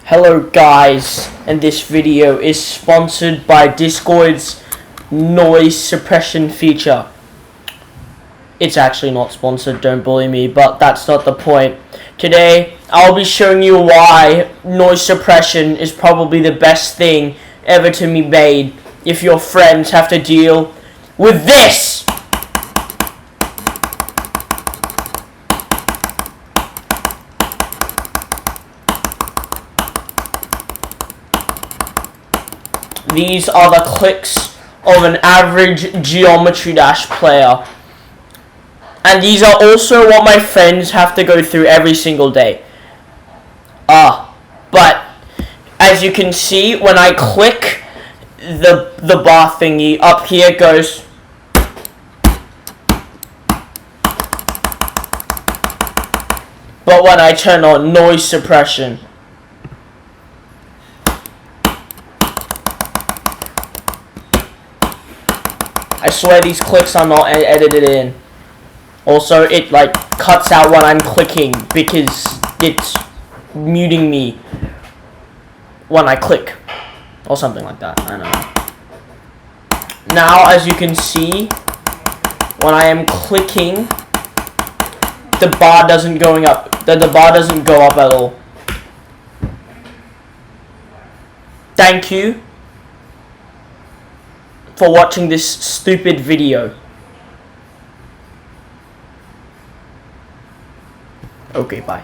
Hello guys, and this video is sponsored by Discord's noise suppression feature. It's actually not sponsored, don't bully me, but that's not the point. Today, I'll be showing you why noise suppression is probably the best thing ever to be made if your friends have to deal with this! These are the clicks of an average Geometry Dash player. And these are also what my friends have to go through every single day. But as you can see, when I click the bar thingy, up here it goes. But when I turn on noise suppression, I swear these clicks are not edited in. Also, it cuts out when I'm clicking because it's muting me when I click or something like that. I don't know. Now, as you can see, when I am clicking, the bar doesn't going up. The bar doesn't go up at all. Thank you for watching this stupid video. Okay, bye.